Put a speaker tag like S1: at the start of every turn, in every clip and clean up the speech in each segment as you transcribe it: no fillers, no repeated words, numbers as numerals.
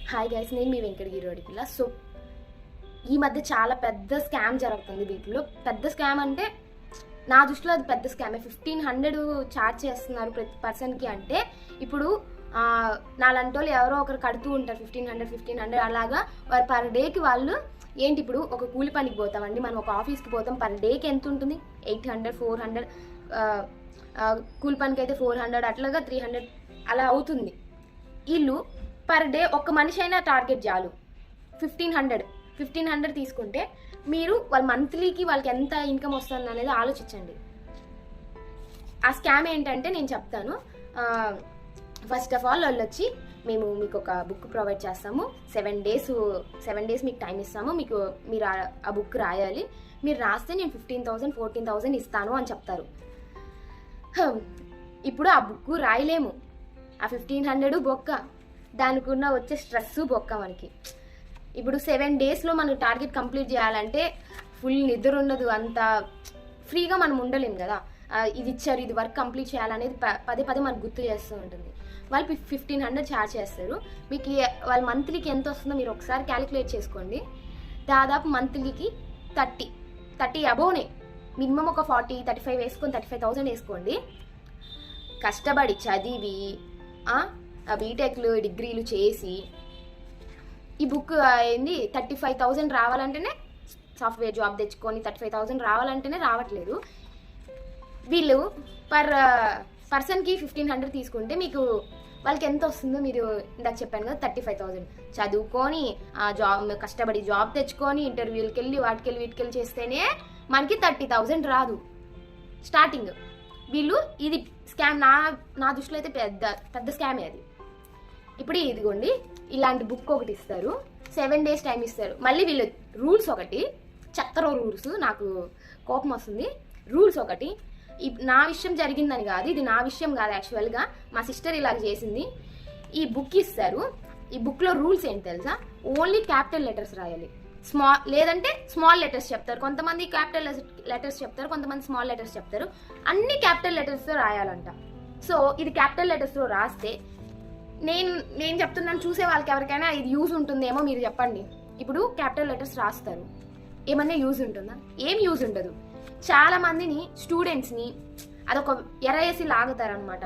S1: Hi guys, నేను మీ వెంకటగిరి పిల్ల. So ఈ మధ్య చాలా పెద్ద స్కామ్ జరుగుతుంది వీటిలో. పెద్ద స్కామ్ అంటే నా దృష్టిలో అది పెద్ద స్కామే. 1500 ఛార్జ్ చేస్తున్నారు ప్రతి పర్సన్కి. అంటే ఇప్పుడు నాలాంటి వాళ్ళు ఎవరో ఒకరు కడుతూ ఉంటారు 1500 అలాగా. వారు పర్ డేకి వాళ్ళు ఏంటి, ఇప్పుడు ఒక కూలి పనికి పోతామండి, మనం ఒక ఆఫీస్కి పోతాం, పర్ డేకి ఎంత ఉంటుంది? 800 400, కూలి పనికి అయితే 400, అట్లాగా 300 అలా అవుతుంది. వీళ్ళు పర్ డే ఒక్క మనిషి అయినా టార్గెట్ చాలు 1500 తీసుకుంటే మీరు వాళ్ళ మంత్లీకి వాళ్ళకి ఎంత ఇన్కమ్ వస్తుంది అనేది ఆలోచించండి. ఆ స్కామ్ ఏంటంటే నేను చెప్తాను. ఫస్ట్ ఆఫ్ ఆల్ వాళ్ళు వచ్చి, మేము మీకు ఒక బుక్ ప్రొవైడ్ చేస్తాము, 7 days మీకు టైం ఇస్తాము, మీరు ఆ బుక్ రాయాలి, మీరు రాస్తే నేను 15,000 14,000 ఇస్తాను అని చెప్తారు. ఇప్పుడు ఆ బుక్ రాయలేము, ఆ 1500 బొక్క, దానికి ఉన్న వచ్చే స్ట్రెస్ బొక్క మనకి. ఇప్పుడు 7 daysలో మనం టార్గెట్ కంప్లీట్ చేయాలంటే ఫుల్ నిద్ర ఉండదు, అంత ఫ్రీగా మనం ఉండలేము కదా. ఇది ఇచ్చారు, ఇది వర్క్ కంప్లీట్ చేయాలనేది పదే మనకు గుర్తు చేస్తూ ఉంటుంది. వాళ్ళు 1500 ఛార్జ్ చేస్తారు. మీకు వాళ్ళ మంత్లీకి ఎంత వస్తుందో మీరు ఒకసారి క్యాలిక్యులేట్ చేసుకోండి. దాదాపు మంత్లీకి 30 అబోనే, మినిమం ఒక 40-35 వేసుకొని 35,000 వేసుకోండి. కష్టపడి చదివి బీటెక్లు డిగ్రీలు చేసి ఈ బుక్ ఏంది 35,000 రావాలంటేనే, సాఫ్ట్వేర్ జాబ్ తెచ్చుకొని 35,000 రావాలంటేనే రావట్లేదు. వీళ్ళు పర్ పర్సన్కి 1500 తీసుకుంటే మీకు వాళ్ళకి ఎంత వస్తుందో మీరు ఇందాక చెప్పాను కదా, 35,000. చదువుకొని కష్టపడి జాబ్ తెచ్చుకొని ఇంటర్వ్యూలకి వెళ్ళి వీటికెళ్ళి చేస్తేనే మనకి 30,000 రాదు స్టార్టింగ్. వీళ్ళు ఇది స్కామ్, నా దృష్టిలో అయితే పెద్ద స్కామే అది. ఇప్పుడు ఇదిగోండి, ఇలాంటి బుక్ ఒకటి ఇస్తారు, 7 days టైం ఇస్తారు. మళ్ళీ వీళ్ళు రూల్స్ ఒకటి, చెత్తరో రూల్స్, నాకు కోపం వస్తుంది. రూల్స్ ఒకటి, నా విషయం జరిగిందని కాదు, ఇది నా విషయం కాదు, యాక్చువల్గా మా సిస్టర్ ఇలాగ చేసింది. ఈ బుక్ ఇస్తారు, ఈ బుక్లో రూల్స్ ఏంటి తెలుసా? ఓన్లీ క్యాపిటల్ లెటర్స్ రాయాలి, లేదంటే స్మాల్ లెటర్స్ చెప్తారు. కొంతమంది క్యాపిటల్ లెటర్స్ చెప్తారు, కొంతమంది స్మాల్ లెటర్స్ చెప్తారు. అన్ని క్యాపిటల్ లెటర్స్తో రాయాలంట. సో ఇది క్యాపిటల్ లెటర్స్తో రాస్తే నేను చెప్తున్నాను, చూసే వాళ్ళకి ఎవరికైనా ఇది యూజ్ ఉంటుందేమో మీరు చెప్పండి. ఇప్పుడు క్యాపిటల్ లెటర్స్ రాస్తారు, ఏమన్నా యూజ్ ఉంటుందా? ఏం యూజ్ ఉండదు. చాలా మందిని, స్టూడెంట్స్ని అదొక ఎరవేసి లాగుతారనమాట.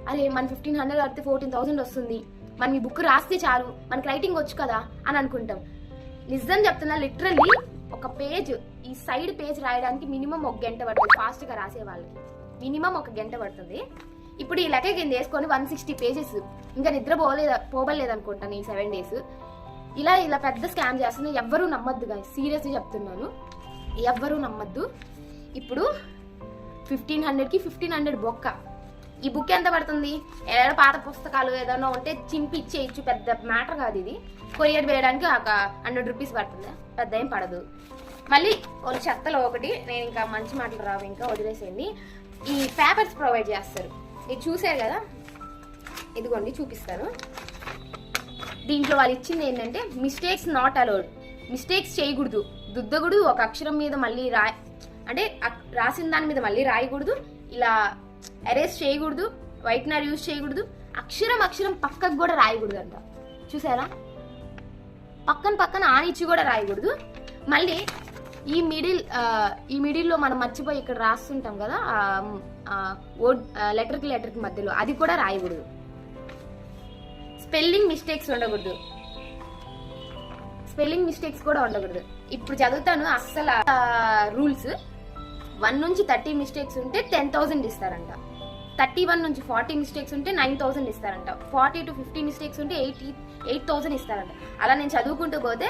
S1: అరే మన 1500 కడితే 14,000 వస్తుంది, మనం ఈ బుక్ రాస్తే చాలు, మనకి రైటింగ్ వచ్చు కదా అని అనుకుంటాం. నిజం చెప్తున్నా, లిటరల్లీ ఒక పేజ్, ఈ సైడ్ పేజ్ రాయడానికి మినిమం 1 గంట పడుతుంది. ఫాస్ట్గా రాసే వాళ్ళకి మినిమం 1 గంట పడుతుంది. ఇప్పుడు ఈ లెక్క కింద వేసుకొని 160 pages, ఇంకా నిద్ర పోబలేదు అనుకుంటాను ఈ 7 days. ఇలా పెద్ద స్కామ్ చేస్తుంది. ఎవ్వరూ నమ్మద్దు గాయ్స్, సీరియస్లీ చెప్తున్నాను, ఎవ్వరూ నమ్మద్దు. ఇప్పుడు 1500కి 1500 బొక్క. ఈ బుక్ ఎంత పడుతుంది? ఏదైనా పాత పుస్తకాలు ఏదైనా ఉంటే చింపి ఇచ్చేయచ్చు, పెద్ద మ్యాటర్ కాదు ఇది. కొరియర్ వేయడానికి ఒక 100 రూపీస్ పడుతుంది, పెద్ద ఏం పడదు. మళ్ళీ వాళ్ళు చెత్తలో ఒకటి, నేను ఇంకా మంచి మాటలు రావు, ఇంకా వదిలేసేయండి. ఈ పేపర్స్ ప్రొవైడ్ చేస్తారు, ఇది చూసారు కదా, ఇదిగోండి చూపిస్తాను. దీంట్లో వాళ్ళు ఇచ్చింది ఏంటంటే, మిస్టేక్స్ నాట్ అలౌడ్, మిస్టేక్స్ చేయకూడదు, దుద్దకూడదు, ఒక అక్షరం మీద మళ్ళీ అంటే రాసిన దాని మీద మళ్ళీ రాయకూడదు, ఇలా ఎరేస్ చేయకూడదు, వైట్నర్ యూజ్ చేయకూడదు, అక్షరం పక్కకు కూడా రాయకూడదు అంట. చూసారా, పక్కన ఆనిచ్చి కూడా రాయకూడదు. మళ్ళీ ఈ మిడిల్లో మనం మర్చిపోయి ఇక్కడ రాస్తుంటాం కదా, లెటర్కి మధ్యలో, అది కూడా రాయకూడదు. స్పెల్లింగ్ మిస్టేక్స్ కూడా ఉండకూడదు. ఇప్పుడు చదువుతాను అస్సలు రూల్స్. 1 నుంచి 30 మిస్టేక్స్ ఉంటే 10,000 ఇస్తారంట. 31 నుంచి 40 మిస్టేక్స్ ఉంటే 9,000 ఇస్తారంట. 40 to 50 మిస్టేక్స్ ఉంటే 8,000 ఇస్తారంట. అలా నేను చదువుకుంటూ పోతే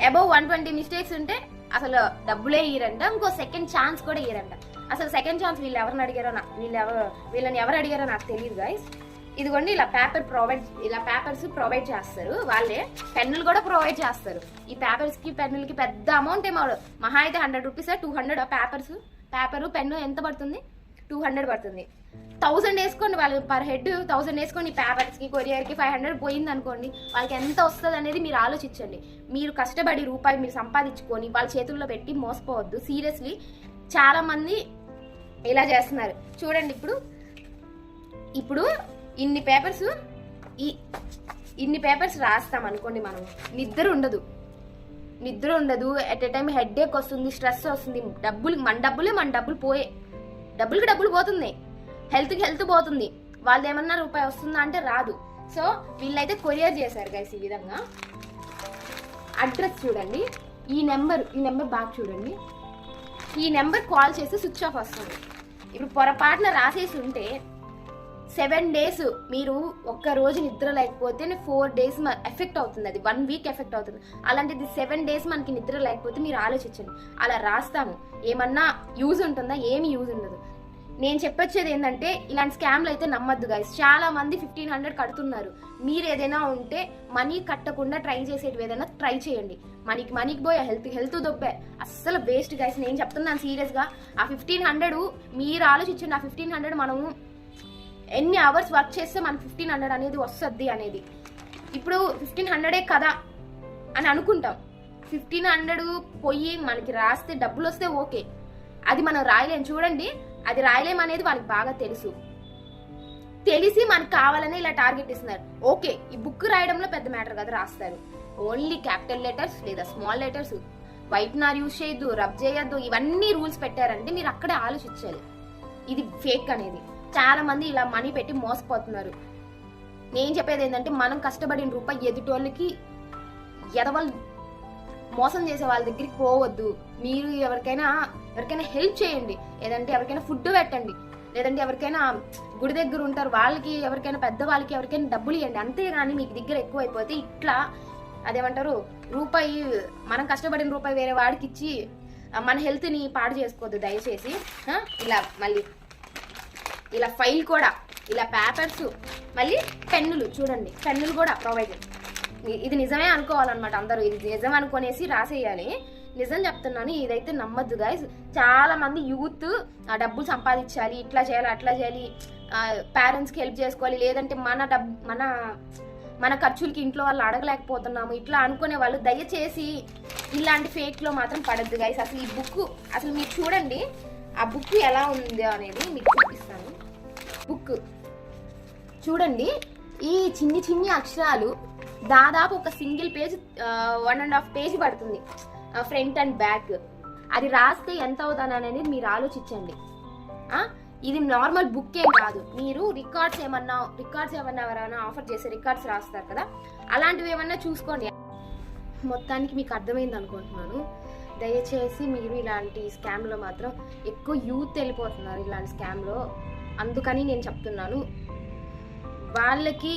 S1: అబౌవ్ 120 మిస్టేక్స్ ఉంటే అసలు డబ్బులే ఇయ్యరంట, ఇంకో సెకండ్ ఛాన్స్ కూడా ఇయ్యరంట. అసలు సెకండ్ ఛాన్స్ వీళ్ళని ఎవరు అడిగారో నాకు తెలియదు గాయస్. ఇదిగోండి, ఇలా పేపర్స్ ప్రొవైడ్ చేస్తారు వాళ్ళే. పెన్నులు కూడా ప్రొవైడ్ చేస్తారు. ఈ పేపర్స్కి పెన్నులకి పెద్ద అమౌంట్ ఏమో, మహా అయితే 100 రూపీస్ 200. పేపరు పెన్ను ఎంత పడుతుంది? 200 పడుతుంది. 1000 వేసుకోండి, వాళ్ళు పర్ హెడ్ 1000 వేసుకోండి. పేపర్స్కి కొరియర్కి 500 పోయింది అనుకోండి, వాళ్ళకి ఎంత వస్తుంది అనేది మీరు ఆలోచించండి. మీరు కష్టపడి రూపాయి మీరు సంపాదించుకొని వాళ్ళ చేతుల్లో పెట్టి మోసపోవద్దు. సీరియస్లీ చాలా మంది ఇలా చేస్తున్నారు. చూడండి, ఇప్పుడు ఇన్ని పేపర్స్ ఇన్ని పేపర్స్ రాస్తాం అనుకోండి, మనం నిద్ర ఉండదు ఎట్ ఎ టైం హెడ్ఏక్ వస్తుంది, స్ట్రెస్ వస్తుంది, మన డబ్బులు పోయే, డబ్బులు పోతుంది, హెల్త్ పోతుంది. వాళ్ళు ఏమన్నా రూపాయి వస్తుందా అంటే రాదు. సో వీళ్ళైతే కొరియర్ చేశారు గైస్ ఈ విధంగా. అడ్రస్ చూడండి, ఈ నెంబర్ బాగా చూడండి. ఈ నెంబర్ కాల్ చేసి స్విచ్ ఆఫ్ వస్తుంది. ఇప్పుడు పొరపాటున రాసేసి ఉంటే 7 days మీరు ఒక్క రోజు నిద్ర లేకపోతే 4 days ఎఫెక్ట్ అవుతుంది, అది 1 week ఎఫెక్ట్ అవుతుంది. అలాంటిది 7 days మనకి నిద్ర లేకపోతే మీరు ఆలోచించండి. అలా రాస్తాము, ఏమన్నా యూజ్ ఉంటుందా? ఏమి యూజ్ ఉండదు. నేను చెప్పొచ్చేది ఏంటంటే ఇలాంటి స్కామ్లు అయితే నమ్మద్దు గైస్. చాలా మంది 1500 కడుతున్నారు. మీరు ఏదైనా ఉంటే మనీ కట్టకుండా ట్రై చేసేటివి ఏదైనా ట్రై చేయండి. మనీకి పోయే హెల్త్ దొబ్బే, అస్సలు వేస్ట్ గైస్. నేను చెప్తున్నాను సీరియస్గా. ఆ 1500 మీరు ఆలోచించండి. ఆ 1500 మనము ఎన్ని అవర్స్ వర్క్ చేస్తే మనకు 1500 అనేది వస్తుంది అనేది. ఇప్పుడు 1500 కదా అని అనుకుంటాం. 1500 పోయి మనకి రాస్తే డబ్బులు వస్తే ఓకే, అది మనం రాయలేం. చూడండి, అది రాయలేం అనేది వాళ్ళకి బాగా తెలిసి మనకు కావాలని ఇలా టార్గెట్ ఇస్తున్నారు. ఓకే, ఈ బుక్ రాయడంలో పెద్ద మ్యాటర్ కదా, రాస్తారు. ఓన్లీ క్యాపిటల్ లెటర్స్ లేదా స్మాల్ లెటర్స్, వైట్నర్ యూజ్ చేయొద్దు, రబ్ చేయొద్దు, ఇవన్నీ రూల్స్ పెట్టారంటే మీరు అక్కడే ఆలోచించాలి ఇది ఫేక్ అనేది. చాలా మంది ఇలా మనీ పెట్టి మోసపోతున్నారు. నేను చెప్పేది ఏంటంటే మనం కష్టపడిన రూపాయి ఎదుటోళ్ళకి ఎదవలు మోసం చేసే వాళ్ళ దగ్గరికి పోవద్దు. మీరు ఎవరికైనా హెల్ప్ చేయండి, లేదంటే ఎవరికైనా ఫుడ్ పెట్టండి, లేదంటే ఎవరికైనా గుడి దగ్గర ఉంటారు వాళ్ళకి, ఎవరికైనా పెద్దవాళ్ళకి ఎవరికైనా డబ్బులు ఇవ్వండి. అంతేగాని మీకు దగ్గర ఎక్కువ అయిపోతే ఇట్లా అదేమంటారు, రూపాయి మనం కష్టపడిన రూపాయి వేరే వాడికి ఇచ్చి మన హెల్త్ని పాడు చేసుకోవద్దు దయచేసి. ఇలా మళ్ళీ ఇలా ఫైల్ కూడా, ఇలా పేపర్స్, మళ్ళీ పెన్నులు చూడండి, పెన్నులు కూడా ప్రొవైడ్. ఇది నిజమే అనుకోవాలన్నమాట అందరూ, ఇది నిజం అనుకునేసి రాసేయాలి. నిజం చెప్తున్నాను, ఇదైతే నమ్మద్దు గైస్. చాలా మంది యూత్ డబ్బులు సంపాదించాలి, ఇట్లా చేయాలి అట్లా చేయాలి, పేరెంట్స్కి హెల్ప్ చేసుకోవాలి, లేదంటే మన ఖర్చులకి ఇంట్లో వాళ్ళు అడగలేకపోతున్నాము, ఇట్లా అనుకునే వాళ్ళు దయచేసి ఇలాంటి ఫేక్లో మాత్రం పడద్దు గైస్. అసలు ఈ బుక్ అసలు మీరు చూడండి, ఆ బుక్ ఎలా ఉంది అనేది మీకు చూపిస్తాను. బుక్ చూడండి, ఈ చిన్ని అక్షరాలు దాదాపు ఒక సింగిల్ పేజ్ 1.5 పేజ్ పడుతుంది, ఫ్రంట్ అండ్ బ్యాక్. అది రాస్తే ఎంత అవుతాను అనేది మీరు ఆలోచించండి. ఇది నార్మల్ బుక్ ఏం కాదు. మీరు రికార్డ్స్ ఏమన్నా ఎవరైనా ఆఫర్ చేసే రికార్డ్స్ రాస్తారు కదా, అలాంటివి ఏమన్నా చూసుకోండి. మొత్తానికి మీకు అర్థమైంది అనుకుంటున్నాను. దయచేసి మీరు ఇలాంటి స్కామ్లో మాత్రం ఎక్కువ యూత్ వెళ్ళిపోతున్నారు ఇలాంటి స్కామ్లో. అందుకని నేను చెప్తున్నాను, వాళ్ళకి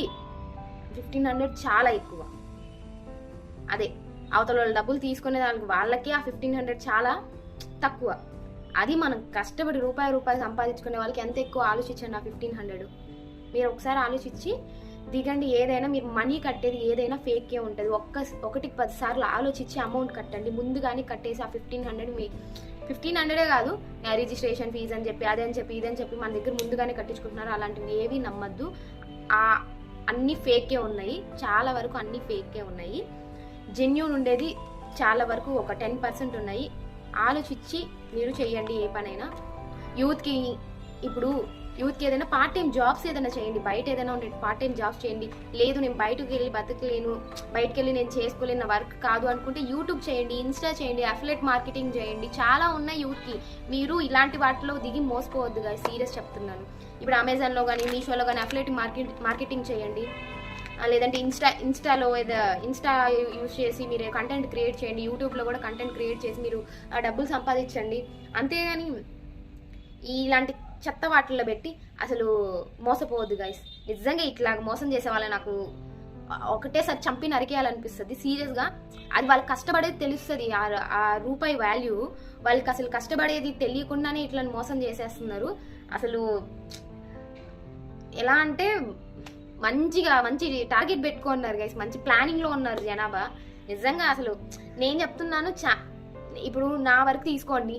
S1: 1500 చాలా ఎక్కువ. అదే అవతల వాళ్ళ డబ్బులు తీసుకునే దానికి వాళ్ళకి ఆ 1500 చాలా తక్కువ. అది మనం కష్టపడి రూపాయి సంపాదించుకునే వాళ్ళకి ఎంత ఎక్కువ ఆలోచించండి. ఆ 1500 మీరు ఒకసారి ఆలోచించి దిగండి. ఏదైనా మీరు మనీ కట్టేది ఏదైనా ఫేకే ఉంటుంది. 1-10 సార్లు ఆలోచించి అమౌంట్ కట్టండి. ముందుగానే కట్టేసి ఆ 1500 మీ 1500 కాదు, రిజిస్ట్రేషన్ ఫీజు అని చెప్పి అదని చెప్పి ఇదని చెప్పి మన దగ్గర ముందుగానే కట్టించుకుంటున్నారు. అలాంటివి ఏవి నమ్మద్దు. అన్ని ఫేకే ఉన్నాయి, చాలా వరకు అన్ని ఫేకే ఉన్నాయి. జెన్యూన్ ఉండేది చాలా వరకు ఒక 10% ఉన్నాయి. ఆలోచించి మీరు చేయండి ఏ పనైనా. యూత్కి ఏదైనా పార్ట్ టైం జాబ్స్ ఏదైనా చేయండి. బయట ఏదైనా ఉండే పార్ట్ టైం జాబ్స్ చేయండి. లేదు నేను బయటకు వెళ్ళి బతకలేను, బయటకు వెళ్ళి నేను చేసుకోలేని వర్క్ కాదు అనుకుంటే యూట్యూబ్ చేయండి, ఇన్స్టా చేయండి, అఫిలియేట్ మార్కెటింగ్ చేయండి. చాలా ఉన్నాయి యూత్కి. మీరు ఇలాంటి వాటిలో దిగి మోసపోవద్దు గాయస్, సీరియస్ చెప్తున్నాను. ఇప్పుడు అమెజాన్లో కానీ మీషోలో కానీ అఫిలియేట్ మార్కెటింగ్ చేయండి, లేదంటే ఇన్స్టాలో ఇన్స్టా యూజ్ చేసి మీరు కంటెంట్ క్రియేట్ చేయండి. యూట్యూబ్లో కూడా కంటెంట్ క్రియేట్ చేసి మీరు డబ్బులు సంపాదించండి. అంతేగాని ఇలాంటి చెత్త వాటిల్లో పెట్టి అసలు మోసపోవద్దు గైస్. నిజంగా ఇట్లా మోసం చేసే వాళ్ళ నాకు ఒకటేసారి చంపి నరికేయాలనిపిస్తుంది సీరియస్గా. అది వాళ్ళకి కష్టపడేది తెలుస్తుంది, ఆ రూపాయి వాల్యూ వాళ్ళకి అసలు కష్టపడేది తెలియకుండానే ఇట్లా మోసం చేసేస్తున్నారు. అసలు ఎలా అంటే మంచి టార్గెట్ పెట్టుకున్నారు గైస్, మంచి ప్లానింగ్లో ఉన్నారు జనాభా. నిజంగా అసలు నేను చెప్తున్నాను, ఇప్పుడు నా వరకు తీసుకోండి.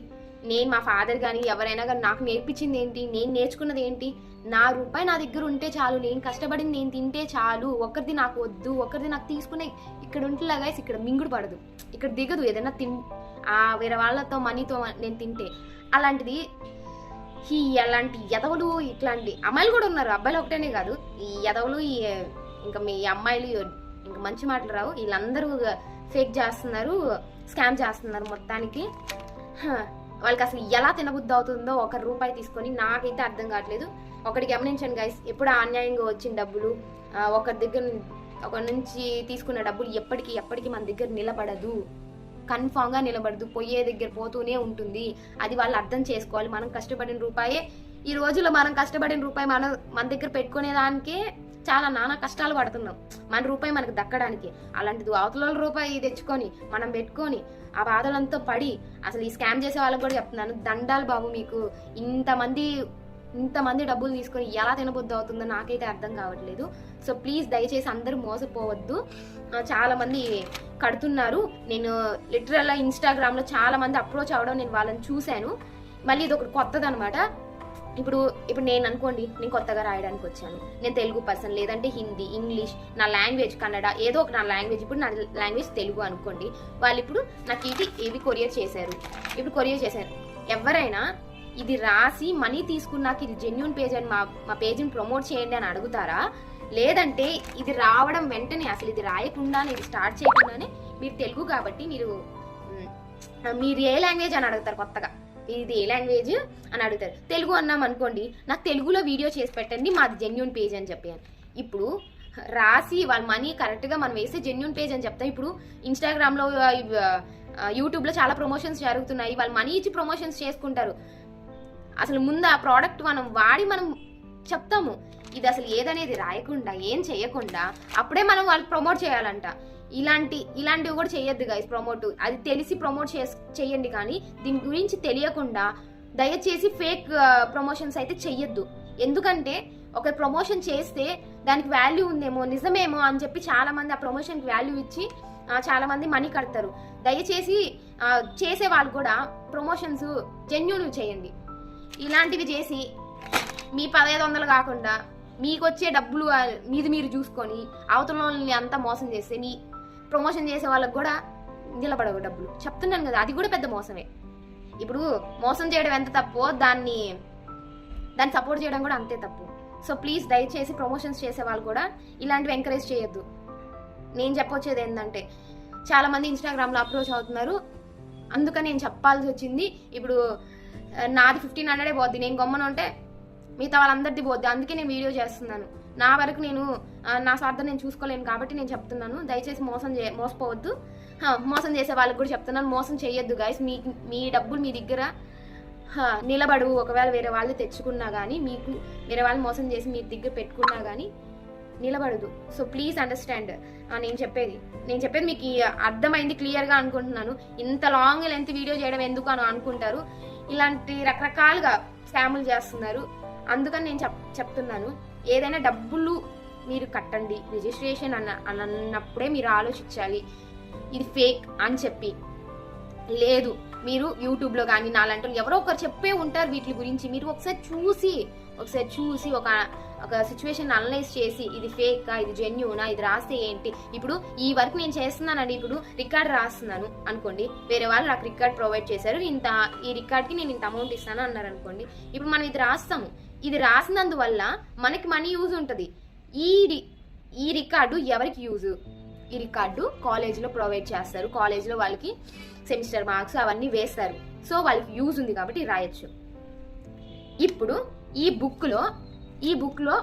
S1: నేను మా ఫాదర్ కానీ ఎవరైనా కానీ నాకు నేర్పించింది ఏంటి, నేను నేర్చుకున్నది ఏంటి, నా రూపాయి నా దగ్గర ఉంటే చాలు, నేను కష్టపడింది నేను తింటే చాలు, ఒకరిది నాకు వద్దు, ఒకరిది నాకు తీసుకునే. ఇక్కడ ఉంటేలా గైస్ ఇక్కడ మింగుడు పడదు, ఇక్కడ దిగదు. ఏదైనా వేరే వాళ్ళతో మనీతో నేను తింటే అలాంటిది. అలాంటి ఎదవలు ఇట్లాంటి అమ్మాయిలు కూడా ఉన్నారు, అబ్బాయిలు ఒకటేనే కాదు. ఈ ఎదవలు ఇంకా మీ అమ్మాయిలు ఇంకా మంచి మాటలు రావు. వీళ్ళందరూ ఫేక్ చేస్తున్నారు, స్కామ్ చేస్తున్నారు మొత్తానికి. వాళ్ళకి అసలు ఎలా తినబుద్ధి అవుతుందో ₹1 తీసుకొని నాకైతే అర్థం కావట్లేదు. ఒకటి గమనించండి గైస్, ఎప్పుడు అన్యాయంగా వచ్చిన డబ్బులు ఒకరి నుంచి తీసుకున్న డబ్బులు ఎప్పటికీ మన దగ్గర నిలబడదు, కన్ఫామ్గా నిలబడదు, పోయే దగ్గర పోతూనే ఉంటుంది. అది వాళ్ళు అర్థం చేసుకోవాలి. మనం కష్టపడిన రూపాయే ఈ రోజుల్లో మనం కష్టపడిన రూపాయి మన దగ్గర పెట్టుకునేదానికే చాలా నానా కష్టాలు పడుతున్నాం, మన రూపాయి మనకు దక్కడానికి. అలాంటిది అవతల రూపాయి తెచ్చుకొని మనం పెట్టుకొని ఆ బాధలంతా పడి అసలు ఈ స్కామ్ చేసే వాళ్ళకి కూడా చెప్తున్నాను, దండాలు బాబు. మీకు ఇంతమంది డబ్బులు తీసుకొని ఎలా తినబుద్ధి అవుతుందో నాకైతే అర్థం కావట్లేదు. సో ప్లీజ్ దయచేసి అందరూ మోసపోవద్దు. చాలా మంది కడుతున్నారు. నేను లిటరల్గా ఇన్స్టాగ్రామ్లో చాలా మంది అప్రోచ్ అవ్వడం నేను వాళ్ళని చూశాను. మళ్ళీ ఇది ఒకటి కొత్తది అనమాట. ఇప్పుడు నేను అనుకోండి, నేను కొత్తగా రాయడానికి వచ్చాను, నేను తెలుగు పర్సన్, లేదంటే హిందీ, ఇంగ్లీష్, నా లాంగ్వేజ్ కన్నడ, ఏదో ఒక నా లాంగ్వేజ్. ఇప్పుడు నా లాంగ్వేజ్ తెలుగు అనుకోండి. వాళ్ళు ఇప్పుడు నాకు ఇవి కొరియర్ చేశారు. ఎవరైనా ఇది రాసి మనీ తీసుకున్నాక ఇది జెన్యూన్ పేజ్ అని మా పేజ్ని ప్రమోట్ చేయండి అని అడుగుతారా? లేదంటే ఇది రావడం వెంటనే, అసలు ఇది రాయకుండానే, ఇది స్టార్ట్ చేయకుండానే మీరు తెలుగు కాబట్టి మీరు ఏ లాంగ్వేజ్ అని అడుగుతారు? కొత్తగా ఇది ఏ లాంగ్వేజ్ అని అడుగుతారు. తెలుగు అన్నాం అనుకోండి, నాకు తెలుగులో వీడియో చేసి పెట్టండి, మాది జెన్యూన్ పేజ్ అని చెప్పాను. ఇప్పుడు రాసి వాళ్ళ మనీ కరెక్ట్గా మనం వేస్తే జెన్యూన్ పేజ్ అని చెప్తాం. ఇప్పుడు ఇన్స్టాగ్రామ్లో, యూట్యూబ్లో చాలా ప్రమోషన్స్ జరుగుతున్నాయి. వాళ్ళు మనీ ఇచ్చి ప్రమోషన్స్ చేసుకుంటారు. అసలు ముందు ఆ ప్రోడక్ట్ మనం వాడి మనం చెప్తాము. ఇది అసలు ఏదనేది రాయకుండా, ఏం చేయకుండా అప్పుడే మనం వాళ్ళకి ప్రమోట్ చేయాలంట. ఇలాంటివి కూడా చేయొద్దు గైస్. ప్రమోట్ అది తెలిసి ప్రమోట్ చేయండి, కానీ దీని గురించి తెలియకుండా దయచేసి ఫేక్ ప్రమోషన్స్ అయితే చెయ్యొద్దు. ఎందుకంటే ఒక ప్రమోషన్ చేస్తే దానికి వాల్యూ ఉందేమో, నిజమేమో అని చెప్పి చాలా మంది ఆ ప్రమోషన్కి వాల్యూ ఇచ్చి చాలా మంది మనీ కడతారు. దయచేసి చేసే వాళ్ళు కూడా ప్రమోషన్స్ జెన్యూన్ చేయండి. ఇలాంటివి చేసి మీ 1500 కాకుండా మీకు వచ్చే డబ్బులు మీరు చూసుకొని అవతల వాళ్ళని అంతా మోసం చేస్తే మీ ప్రమోషన్ చేసే వాళ్ళకి కూడా నిలబడవు డబ్బులు. చెప్తున్నాను కదా, అది కూడా పెద్ద మోసమే. ఇప్పుడు మోసం చేయడం ఎంత తప్పో దాన్ని సపోర్ట్ చేయడం కూడా అంతే తప్పు. సో ప్లీజ్ దయచేసి ప్రమోషన్స్ చేసే వాళ్ళు కూడా ఇలాంటివి ఎంకరేజ్ చేయొద్దు. నేను చెప్పొచ్చేది ఏంటంటే, చాలా మంది ఇన్స్టాగ్రామ్లో అప్రోచ్ అవుతున్నారు, అందుకని నేను చెప్పాల్సి వచ్చింది. ఇప్పుడు నాది 1500 పోద్ది, నేను గమ్మన ఉంటే మిగతా వాళ్ళందరిది పోద్ది. అందుకే నేను వీడియో చేస్తున్నాను. నా వరకు నా స్వార్థం నేను చూసుకోలేను కాబట్టి నేను చెప్తున్నాను. దయచేసి మోసపోవద్దు. మోసం చేసే వాళ్ళకి కూడా చెప్తున్నాను, మోసం చేయొద్దు గైస్. మీ డబ్బులు మీ దగ్గర నిలబడు. ఒకవేళ వేరే వాళ్ళు తెచ్చుకున్నా కానీ, మీకు వేరే వాళ్ళు మోసం చేసి మీ దగ్గర పెట్టుకున్నా కానీ నిలబడదు. So please understand. నేను చెప్పేది మీకు అర్థమైంది, క్లియర్గా అనుకుంటున్నాను. ఇంత లాంగ్ లెంత్ వీడియో చేయడం ఎందుకు అని అనుకుంటారు. ఇలాంటి రకరకాలుగా స్కాములు చేస్తున్నారు. అందుకని నేను చెప్తున్నాను, ఏదైనా డబ్బులు మీరు కట్టండి. రిజిస్ట్రేషన్ అన్నప్పుడే మీరు ఆలోచించాలి ఇది ఫేక్ అని చెప్పి. లేదు, మీరు యూట్యూబ్లో కానీ నాలంటూ ఎవరో ఒకరు చెప్పే ఉంటారు వీటి గురించి. మీరు ఒకసారి చూసి ఒక సిచ్యువేషన్ అనలైజ్ చేసి ఇది ఫేకా, ఇది జెన్యూనా, ఇది రాస్తే ఏంటి. ఇప్పుడు ఈ వర్క్ నేను చేస్తున్నానండి, ఇప్పుడు రికార్డ్ రాస్తున్నాను అనుకోండి, వేరే వాళ్ళు నాకు రికార్డ్ ప్రొవైడ్ చేశారు, ఈ రికార్డ్కి నేను ఇంత అమౌంట్ ఇస్తాను అన్నారు అనుకోండి. ఇప్పుడు మనం ఇది రాస్తాము, ఇది రాసినందువల్ల మనకి మనీ యూజ్ ఉంటుంది. ఈ రికార్డు ఎవరికి యూజ్? ఈ రికార్డు కాలేజ్లో ప్రొవైడ్ చేస్తారు, కాలేజ్లో వాళ్ళకి సెమిస్టర్ మార్క్స్ అవన్నీ వేస్తారు. సో వాళ్ళకి యూజ్ ఉంది కాబట్టి రాయొచ్చు. ఇప్పుడు ఈ బుక్లో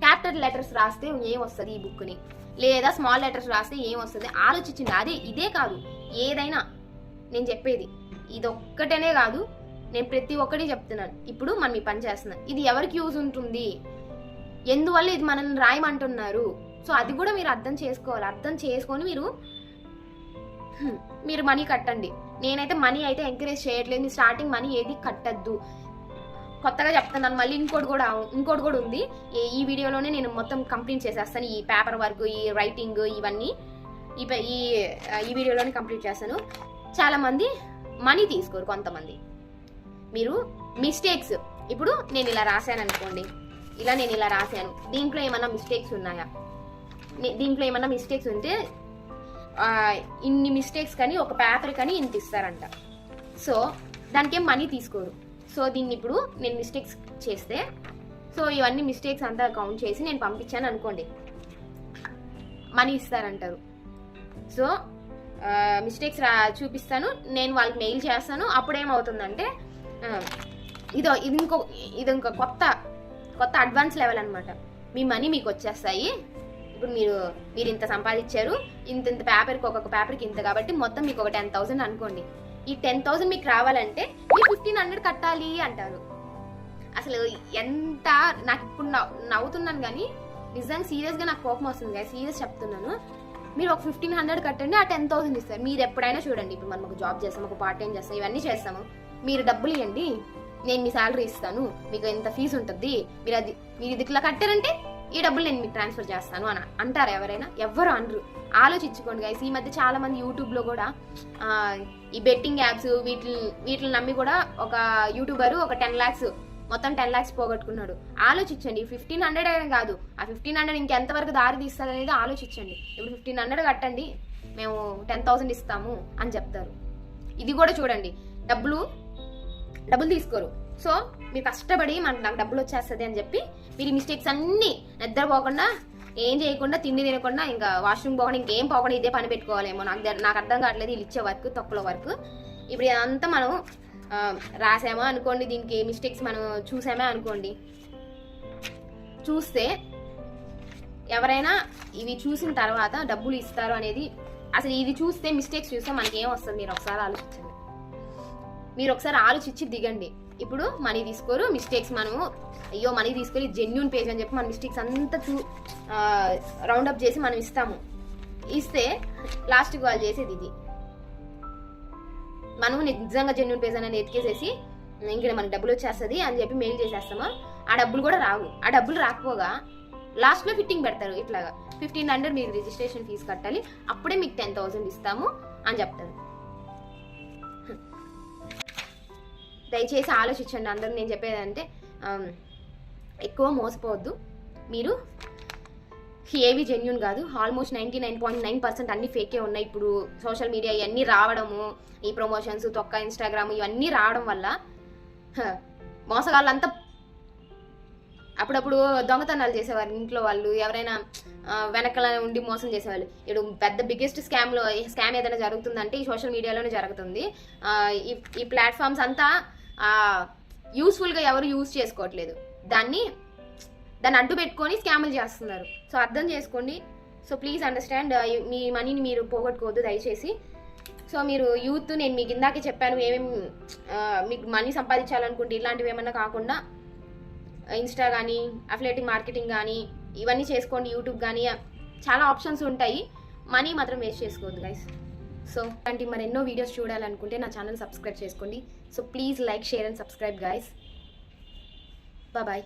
S1: క్యాపిటల్ లెటర్స్ రాస్తే ఏమొస్తుంది ఈ బుక్ని, లేదా స్మాల్ లెటర్స్ రాస్తే ఏమొస్తుంది ఆలోచించింది. ఇదే కాదు, ఏదైనా నేను చెప్పేది ఇదొక్కటనే కాదు, నేను ప్రతి ఒక్కటి చెప్తున్నాను. ఇప్పుడు మనం ఈ పని చేస్తున్నాం, ఇది ఎవరికి యూజ్ ఉంటుంది, ఎందువల్ల ఇది మనల్ని రాయమంటున్నారు. సో అది కూడా మీరు అర్థం చేసుకోవాలి. అర్థం చేసుకొని మీరు మనీ కట్టండి. నేనైతే మనీ అయితే ఎంకరేజ్ చేయట్లేదు. మీరు స్టార్టింగ్ మనీ ఏది కట్టద్దు. కొత్తగా చెప్తున్నాను. మళ్ళీ ఇంకోటి కూడా ఉంది. ఈ వీడియోలోనే నేను మొత్తం కంప్లీట్ చేసేస్తాను. ఈ పేపర్ వర్క్, ఈ రైటింగ్, ఇవన్నీ ఈ వీడియోలోనే కంప్లీట్ చేస్తాను. చాలా మంది మనీ తీసుకోరు. కొంతమంది మీరు మిస్టేక్స్, ఇప్పుడు నేను ఇలా రాశాను అనుకోండి, నేను ఇలా రాశాను, దీంట్లో ఏమన్నా మిస్టేక్స్ ఉన్నాయా, దీంట్లో ఏమన్నా మిస్టేక్స్ ఉంటే ఇన్ని మిస్టేక్స్ కానీ ఒక పేపర్ కానీ ఇంత ఇస్తారంట. సో దానికేం మనీ తీసుకోరు. సో దీన్ని ఇప్పుడు నేను మిస్టేక్స్ చేస్తే, సో ఇవన్నీ మిస్టేక్స్ అంతా కౌంట్ చేసి నేను పంపించాను అనుకోండి. మనీ ఇస్తారంటారు. సో మిస్టేక్స్ చూపిస్తాను, నేను వాళ్ళకి మెయిల్ చేస్తాను. అప్పుడు ఏమవుతుందంటే ఇది ఇంకో కొత్త అడ్వాన్స్ లెవెల్ అనమాట. మీ మనీ మీకు వచ్చేస్తాయి. ఇప్పుడు మీరు ఇంత సంపాదించారు, ఇంత పేపర్కి ఒక్కొక్క పేపర్కి ఇంత, కాబట్టి మొత్తం మీకు ఒక 10,000 అనుకోండి. ఈ 10,000 మీకు రావాలంటే మీరు 1,500 కట్టాలి అంటారు. అసలు ఎంత నాకు ఇప్పుడు నవ్వుతున్నాను కానీ నిజంగా సీరియస్గా నాకు కోపం వస్తుంది కదా, సీరియస్ చెప్తున్నాను. మీరు ఒక 1,500 కట్టండి, ఆ 10,000 ఇస్తారు. మీరు ఎప్పుడైనా చూడండి, ఇప్పుడు మనం ఒక జాబ్ చేస్తాము, ఒక పార్ట్ టైం చేస్తాం, ఇవన్నీ చేస్తాము. మీరు డబ్బులు ఇవ్వండి, నేను మీ శాలరీ ఇస్తాను, మీకు ఎంత ఫీజు ఉంటుంది, మీరు ఇది ఇట్లా కట్టారంటే ఈ డబ్బులు నేను మీకు ట్రాన్స్ఫర్ చేస్తాను అని అంటారు ఎవరైనా? ఎవ్వరు అనరు. ఆలోచించుకోండి గైస్. ఈ మధ్య చాలా మంది యూట్యూబ్లో కూడా ఈ బెట్టింగ్ యాప్స్ వీటిని నమ్మి కూడా ఒక యూట్యూబర్ ఒక 10 lakhs మొత్తం 10 lakhs పోగొట్టుకున్నాడు. ఆలోచించండి. 1,500 అయినా కాదు, ఆ 1,500 ఇంకెంతవరకు దారి తీస్తుంది అనేది ఆలోచించండి. ఇప్పుడు 1,500 కట్టండి, మేము 10,000 ఇస్తాము అని చెప్తారు. ఇది కూడా చూడండి, డబ్బులు తీసుకోరు. సో మీరు కష్టపడి నాకు డబ్బులు వచ్చేస్తుంది అని చెప్పి మీరు ఈ మిస్టేక్స్ అన్నీ నిద్రపోకుండా, ఏం చేయకుండా, తిండి తినకుండా, ఇంకా వాష్రూమ్ పోకుండా, ఇంకేం పోకుండా ఇదే పని పెట్టుకోవాలేమో. నాకు అర్థం కావట్లేదు వీళ్ళు ఇచ్చే వర్క్, తొక్కలో వర్క్. ఇప్పుడు ఇదంతా మనం రాసామా అనుకోండి, దీనికి మిస్టేక్స్ మనం చూసామే అనుకోండి, చూస్తే ఎవరైనా ఇవి చూసిన తర్వాత డబ్బులు ఇస్తారు అనేది, అసలు ఇది చూస్తే మిస్టేక్స్ చూస్తే మనకి ఏం వస్తుంది మీరు ఒకసారి ఆలోచించండి. మీరు ఒకసారి ఆలోచించి దిగండి. ఇప్పుడు మనీ తీసుకోరు, మిస్టేక్స్ మనము అయ్యో మనీ తీసుకొని జెన్యూన్ పేజ్ అని చెప్పి మన మిస్టేక్స్ అంతా రౌండప్ చేసి మనం ఇస్తే లాస్ట్కి వాళ్ళు చేసేది ఇది. మనం నిజంగా జెన్యూన్ పేజ్ అనేది ఎతికేసేసి ఇంకా మనకి డబ్బులు వచ్చేస్తుంది అని చెప్పి మెయిల్ చేసేస్తామా, ఆ డబ్బులు కూడా రావు. ఆ డబ్బులు రాకపోగా లాస్ట్లో ఫిట్టింగ్ పెడతారు. ఇట్లాగా 1,500 మీరు రిజిస్ట్రేషన్ ఫీజు కట్టాలి, అప్పుడే మీకు 10,000 ఇస్తాము అని చెప్తారు. దయచేసి ఆలోచించండి అందరూ. నేను చెప్పేదంటే ఎక్కువ మోసపోవద్దు. మీరు ఏవి జెన్యూన్ కాదు. ఆల్మోస్ట్ 99.9% అన్ని ఫేకే ఉన్నాయి. ఇప్పుడు సోషల్ మీడియా ఇవన్నీ రావడము, ఈ ప్రమోషన్స్, తొక్క ఇన్స్టాగ్రామ్ ఇవన్నీ రావడం వల్ల మోసగాళ్ళంతా అప్పుడప్పుడు దొంగతనాలు చేసేవారు. ఇంట్లో వాళ్ళు ఎవరైనా వెనకాల ఉండి మోసం చేసేవాళ్ళు. ఇప్పుడు పెద్ద బిగ్గెస్ట్ స్కామ్ ఏదైనా జరుగుతుందంటే ఈ సోషల్ మీడియాలోనే జరుగుతుంది. ఈ ప్లాట్ఫామ్స్ అంతా యూస్ఫుల్గా ఎవరు యూజ్ చేసుకోవట్లేదు. దాన్ని అడ్డు పెట్టుకొని స్కాములు చేస్తున్నారు. సో అర్థం చేసుకోండి. So please understand. మీ మనీని మీరు పోగొట్టుకోవద్దు దయచేసి. సో మీరు యూత్, నేను మీకు ఇందాకే చెప్పాను మీకు మనీ సంపాదించాలనుకుంటే ఇలాంటివి ఏమన్నా కాకుండా ఇన్స్టా కానీ, అఫిలియేటివ్ మార్కెటింగ్ కానీ ఇవన్నీ చేసుకోండి. యూట్యూబ్ కానీ చాలా ఆప్షన్స్ ఉంటాయి. మనీ మాత్రం వేస్ట్ చేసుకోవద్దు గైస్. సో అలాంటి మరెన్నో వీడియోస్ చూడాలనుకుంటే నా ఛానల్ సబ్స్క్రైబ్ చేసుకోండి. So please like, share and subscribe guys. Bye.